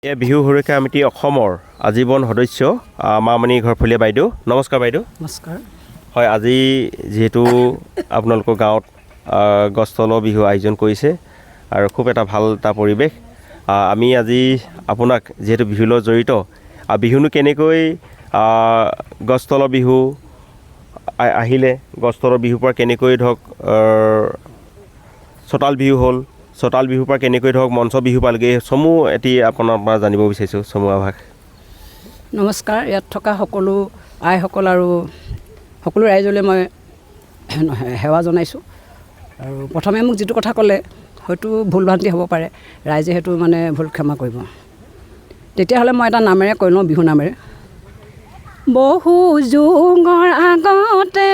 এই বিহু সুৰক্ষা সমিতি অসমৰ আজীৱন সদস্য মামণি ঘৰফলীয়া বাইদেউ নমস্কাৰ বাইদেউ নমস্কাৰ হয় আজি যেহেতু আপোনালোকৰ গাঁৱত গছতলৰ বিহু আয়োজন কৰিছে আৰু খুব এটা ভাল এটা পৰিৱেশ আমি আজি আপোনাক যেহেতু বিহুৰ লগত জড়িত বিহুনো কেনেকৈ গছতলৰ বিহু আহিলে গছতলৰ বিহুৰ পৰা কেনেকৈ ধৰক চতাল বিহু হ'ল চতাল বিহুৰ পৰা কেনেকৈ ধৰক মঞ্চ বিহু পালগৈ চমু এটি আপোনাৰ পৰা জানিব বিচাৰিছোঁ চমু আভাস নমস্কাৰ ইয়াত থকা সকলো আইসকল আৰু সকলো ৰাইজলৈ মই সেৱা জনাইছোঁ আৰু প্ৰথমে মোক যিটো কথা ক'লে হয়তো ভুল ভ্ৰান্তি হ'ব পাৰে ৰাইজে সেইটো মানে ভুল ক্ষমা কৰিব তেতিয়াহ'লে মই এটা নামেৰে কৈ লওঁ বিহু নামেৰে বহু যুগৰ আগতে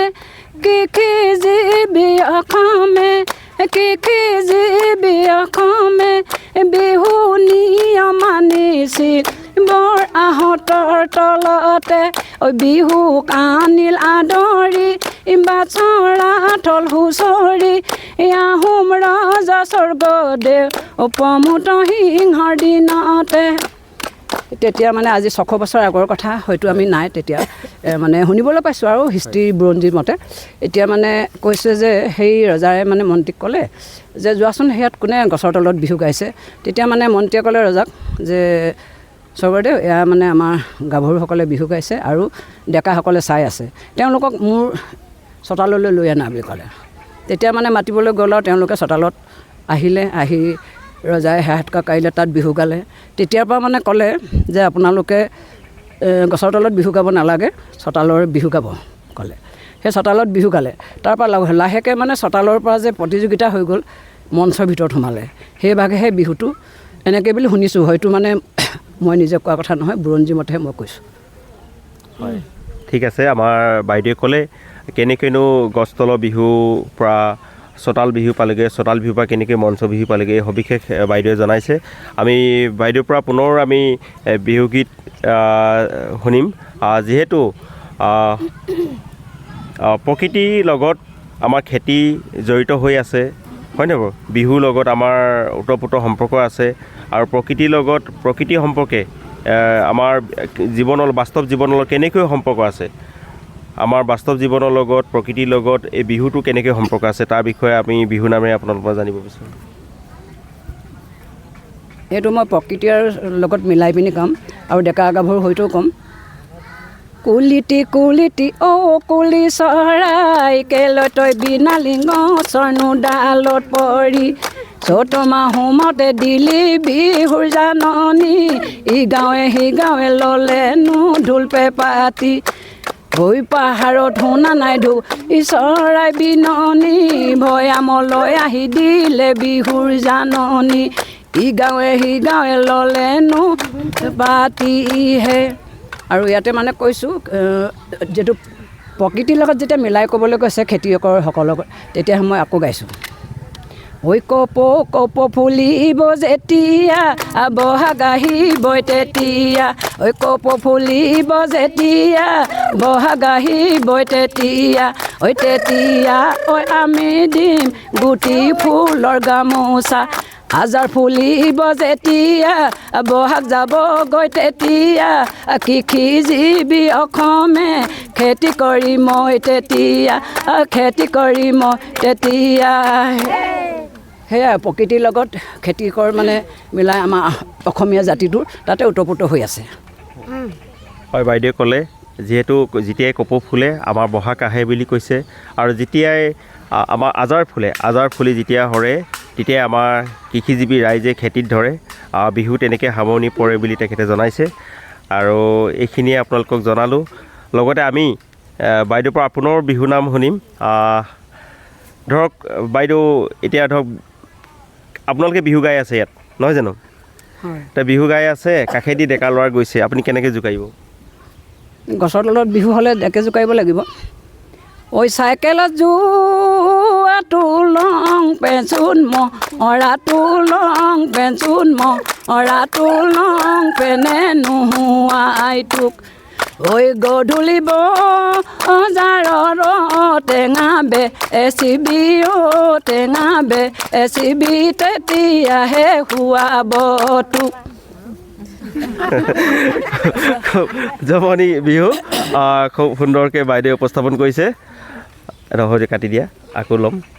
কৃষিজীৱি অসমে কৃষিজীৱি অসমে বিহু নিয়ম মানিছিল বৰ আহঁতৰ তলতে বিহুক আনিল আদৰি বাছৰা থল হুঁচৰি আহোম ৰজা স্বৰ্গদেউ প্ৰমোদ সিংহৰ দিনতে তেতিয়া মানে আজি 600 বছৰ আগৰ কথা হয়তো আমি নাই তেতিয়া মানে শুনিবলৈ পাইছোঁ আৰু হিষ্ট্ৰী বুৰঞ্জীৰ মতে এতিয়া মানে কৈছে যে সেই ৰজাই মানে মন্ত্ৰীক ক'লে যে যোৱাচোন সেয়াত কোনে গছৰ তলত বিহু গাইছে তেতিয়া মানে মন্ত্ৰীয়ে ক'লে ৰজাক যে স্বৰ্গদেউ এয়া মানে আমাৰ গাভৰুসকলে বিহু গাইছে আৰু ডেকাসকলে চাই আছে তেওঁলোকক মোৰ চোতাললৈ লৈ আনা বুলি ক'লে তেতিয়া মানে মাতিবলৈ গ'ল আৰু তেওঁলোকে চোতালত আহিলে আহি ৰজাই হাতকা কাইলে তাত বিহু গালে তেতিয়াৰ পৰা মানে ক'লে যে আপোনালোকে গছৰ তলত বিহু গাব নালাগে চোতালৰ বিহু গাব ক'লে সেই চোতালত বিহু গালে তাৰপৰা লাহেকৈ মানে চোতালৰ পৰা যে প্ৰতিযোগিতা হৈ গ'ল মঞ্চৰ ভিতৰত সোমালে সেইভাগে সেই বিহুটো এনেকৈ বুলি শুনিছোঁ হয়তো মানে মই নিজে কোৱা কথা নহয় বুৰঞ্জী মতেহে মই কৈছোঁ হয় ঠিক আছে আমাৰ বাইদেৱে ক'লে কেনেকৈনো গছতলৰ বিহুৰ পৰা চতাল বিহু পালেগৈ চতাল বিহুৰ পৰা কেনেকৈ মঞ্চ বিহু পালেগৈ সবিশেষ বাইদেৱে জনাইছে আমি বাইদেউৰ পৰা পুনৰ আমি বিহুগীত শুনিম যিহেতু প্ৰকৃতিৰ লগত আমাৰ খেতি জড়িত হৈ আছে হয়নে বাৰু বিহুৰ লগত আমাৰ ওতঃপ্ৰোত সম্পৰ্ক আছে আৰু প্ৰকৃতিৰ লগত প্ৰকৃতি সম্পৰ্কে আমাৰ জীৱনৰ বাস্তৱ জীৱনৰ কেনেকৈ সম্পৰ্ক আছে আমাৰ বাস্তৱ জীৱনৰ লগত প্ৰকৃতিৰ লগত এই বিহুটো কেনেকৈ সম্পৰ্ক আছে তাৰ বিষয়ে আমি বিহু নামেৰে আপোনালোকৰ পৰা জানিব বিচাৰোঁ এইটো মই প্ৰকৃতিৰ লগত মিলাই পিনি ক'ম আৰু ডেকা গাভৰু হয়তো ক'ম কুলিটি কুলিটি কুলি চৰাই কেলৈ তই বিনালিঙ চৰনো ডালত পৰি চ'ত মাহোমতে দিলি বিহুৰ জাননী ই গাঁৱে সি গাঁৱে ল'লেনো ঢোল পেপাতি হৈ পাহাৰত শুনা নাই ঢৌ ই চৰাই বিননি ভৈয়ামলৈ আহি দিলে বিহুৰ জাননী ই গাঁৱে সি গাঁৱে ল'লেনো পাতিহে আৰু ইয়াতে মানে কৈছোঁ যিটো প্ৰকৃতিৰ লগত যেতিয়া মিলাই ক'বলৈ কৈছে খেতিয়কৰসকলক তেতিয়া মই আকৌ গাইছোঁ ঐ কপৌ ফুলিব যেতিয়া বহাগ আহিব তেতিয়া ঐ কপৌ ফুলিব যেতিয়া বহাগ আহিব তেতিয়া ঐ তেতিয়া ঐ আমি দিম গুটি ফুলৰ গামোচা হাজাৰ ফুলিব যেতিয়া বহাগ যাবগৈ তেতিয়া কৃষিজীৱি অসমে খেতি কৰি মই তেতিয়া সেয়াই প্ৰকৃতিৰ লগত খেতিকৰ মানে মিলাই আমাৰ অসমীয়া জাতিটোৰ তাতে ওতঃপ্ৰোত হৈ আছে হয় বাইদেৱে ক'লে যিহেতু যেতিয়াই কপৌ ফুলে আমাৰ বহাগ আহে বুলি কৈছে আৰু যেতিয়াই আমাৰ আজাৰ ফুলি যেতিয়া সৰে তেতিয়াই আমাৰ কৃষিজীৱী ৰাইজে খেতিত ধৰে বিহু তেনেকৈ সামৰণি পৰে বুলি তেখেতে জনাইছে আৰু এইখিনিয়ে আপোনালোকক জনালোঁ লগতে আমি বাইদেউৰ পৰা পুনৰ বিহু নাম শুনিম ধৰক বাইদেউ এতিয়া ধৰক আপোনালোকে বিহু গাই আছে ইয়াত নহয় জানো এতিয়া বিহু গাই আছে কাষেদি ডেকা ল'ৰা গৈছে আপুনি কেনেকৈ জোকাৰিব গছৰ তলত বিহু হ'লে ডেকে জোকাৰিব লাগিব ঐ চাইকেলত যোৱাটো লং পেঞ্চোন মৰাটো লং পেঞ্চোন মৰাটো লং পেনে নোহোৱাই তোক ঐ গধূলি বজাৰৰ টেঙা বে এচিবি টেঙা বে এচিবি তেতিয়াহে খুৱাব তোক খুব জমনি বিহু খুব সুন্দৰকৈ বাইদেৱে উপস্থাপন কৰিছে। এটা কাটি দিয়া আকৌ ল'ম।